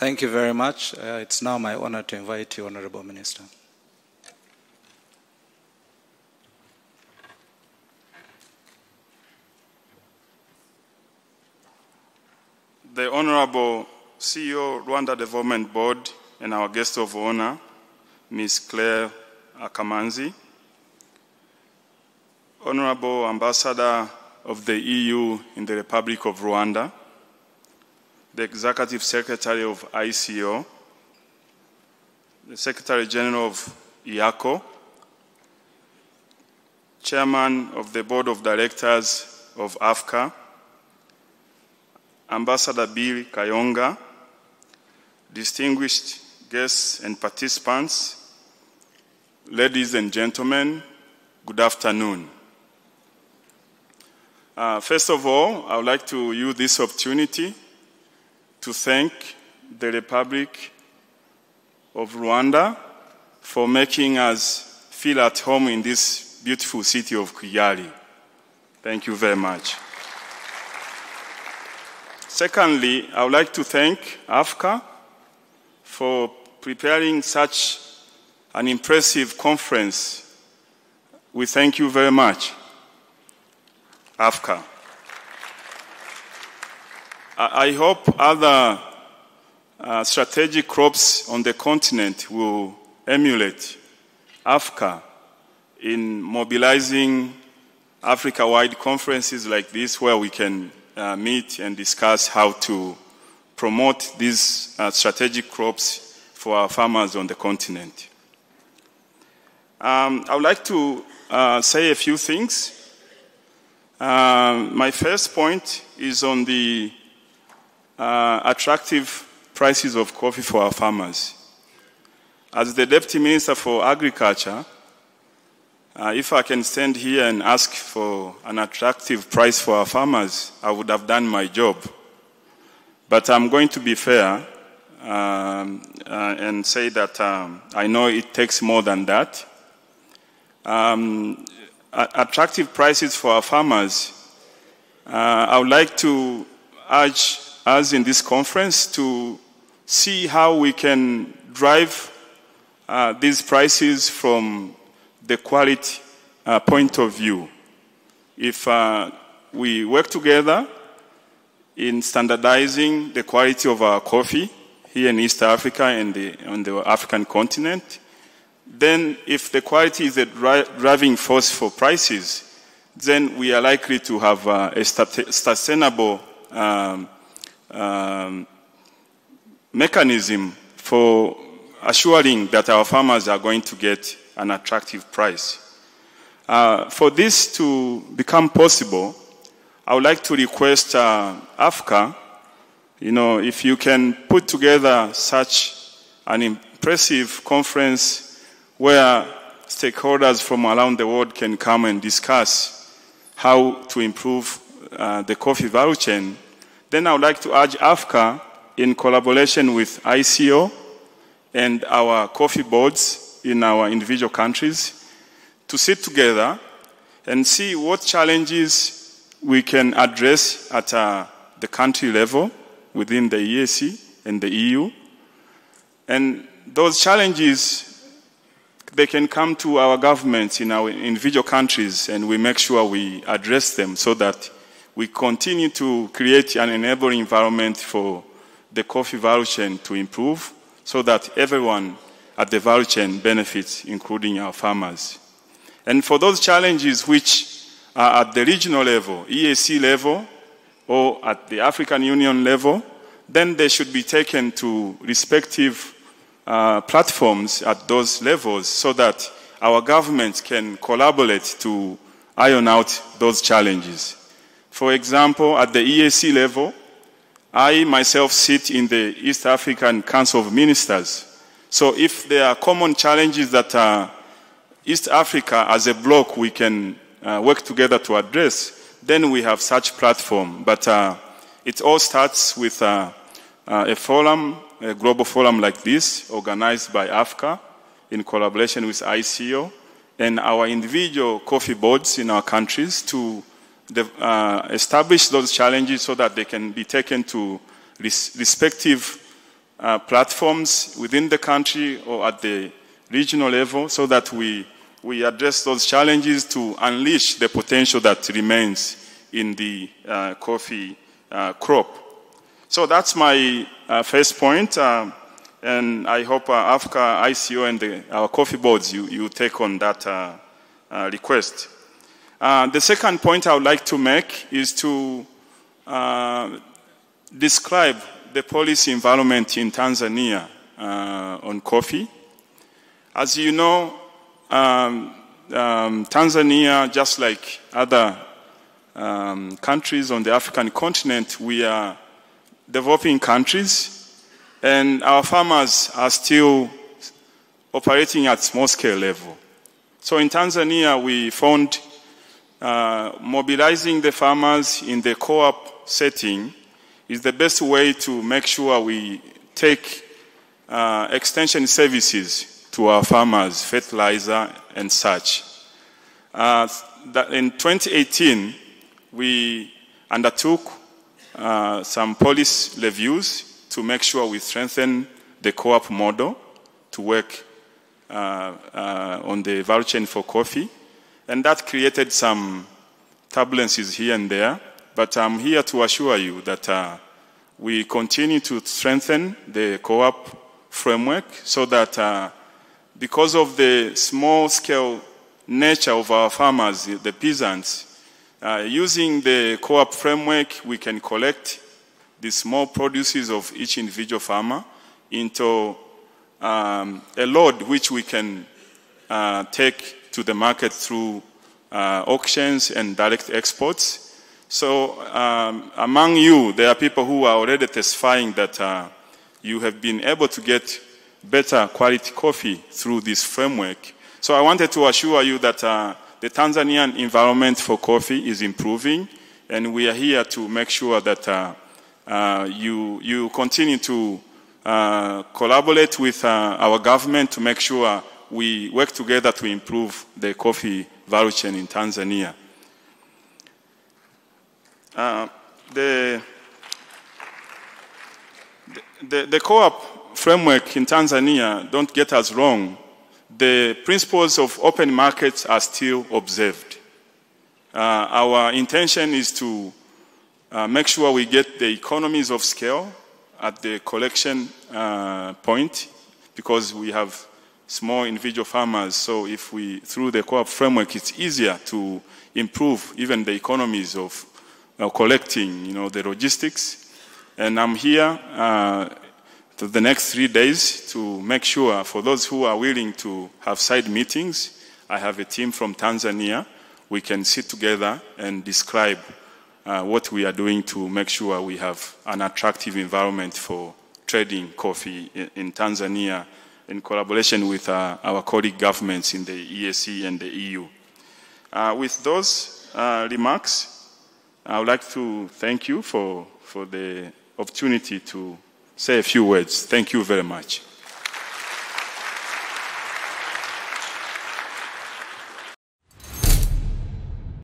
Thank you very much. It's now my honor to invite you, Honorable Minister. The Honorable CEO, Rwanda Development Board, and our guest of honor, Ms. Claire Akamanzi, Honorable Ambassador of the EU in the Republic of Rwanda, the Executive Secretary of ICO, the Secretary General of yake, Chairman of the Board of Directors of Africa, Ambassador Bill Kayonga, distinguished guests and participants, ladies and gentlemen, good afternoon. First of all, I would like to use this opportunity to thank the Republic of Rwanda for making us feel at home in this beautiful city of Kigali. Thank you very much. Secondly, I would like to thank Africa for preparing such an impressive conference. We thank you very much, Africa. I hope other strategic crops on the continent will emulate Africa in mobilizing Africa-wide conferences like this, where we can meet and discuss how to promote these strategic crops for our farmers on the continent. I would like to say a few things. My first point is on the attractive prices of coffee for our farmers. As the Deputy Minister for Agriculture, if I can stand here and ask for an attractive price for our farmers, I would have done my job. But I'm going to be fair and say that I know it takes more than that. Attractive prices for our farmers, I would like to urge us in this conference to see how we can drive these prices from the quality point of view. If we work together in standardizing the quality of our coffee here in East Africa and on the African continent, then if the quality is a driving force for prices, then we are likely to have a sustainable mechanism for assuring that our farmers are going to get an attractive price. For this to become possible, I would like to request Africa, if you can put together such an impressive conference where stakeholders from around the world can come and discuss how to improve the coffee value chain, then I would like to urge Africa, in collaboration with ICO and our coffee boards in our individual countries, to sit together and see what challenges we can address at the country level within the EAC and the EU. And those challenges, they can come to our governments in our individual countries, and we make sure we address them so that we continue to create an enabling environment for the coffee value chain to improve, so that everyone at the value chain benefits, including our farmers. And for those challenges which are at the regional level, EAC level, or at the African Union level, then they should be taken to respective platforms at those levels, so that our governments can collaborate to iron out those challenges. For example, at the EAC level, I myself sit in the East African Council of Ministers. So if there are common challenges that East Africa as a bloc we can work together to address, then we have such platform. But it all starts with a forum, a global forum like this, organized by Africa in collaboration with ICO and our individual coffee boards in our countries to establish those challenges so that they can be taken to respective platforms within the country or at the regional level so that we address those challenges to unleash the potential that remains in the coffee crop. So that's my first point, and I hope Africa, ICO, and our coffee boards, you take on that request. The second point I would like to make is to describe the policy environment in Tanzania on coffee. As you know, Tanzania, just like other countries on the African continent, we are developing countries, and our farmers are still operating at small-scale level. So in Tanzania, we found mobilizing the farmers in the co-op setting is the best way to make sure we take extension services to our farmers, fertilizer and such. In 2018, we undertook some policy reviews to make sure we strengthen the co-op model to work on the value chain for coffee. And that created some turbulences here and there. But I'm here to assure you that we continue to strengthen the co-op framework so that because of the small-scale nature of our farmers, the peasants, using the co-op framework, we can collect the small produces of each individual farmer into a load which we can take to the market through auctions and direct exports. So among you, there are people who are already testifying that you have been able to get better quality coffee through this framework. So I wanted to assure you that the Tanzanian environment for coffee is improving, and we are here to make sure that you continue to collaborate with our government to make sure we work together to improve the coffee value chain in Tanzania. The co-op framework in Tanzania, don't get us wrong, the principles of open markets are still observed. Our intention is to make sure we get the economies of scale at the collection point, because we have small individual farmers. So if we, through the co-op framework, it's easier to improve even the economies of collecting, the logistics. And I'm here to the next 3 days to make sure, for those who are willing to have side meetings, I have a team from Tanzania. We can sit together and describe what we are doing to make sure we have an attractive environment for trading coffee in Tanzania in collaboration with our colleague governments in the EAC and the EU. With those remarks, I would like to thank you for the opportunity to say a few words. Thank you very much.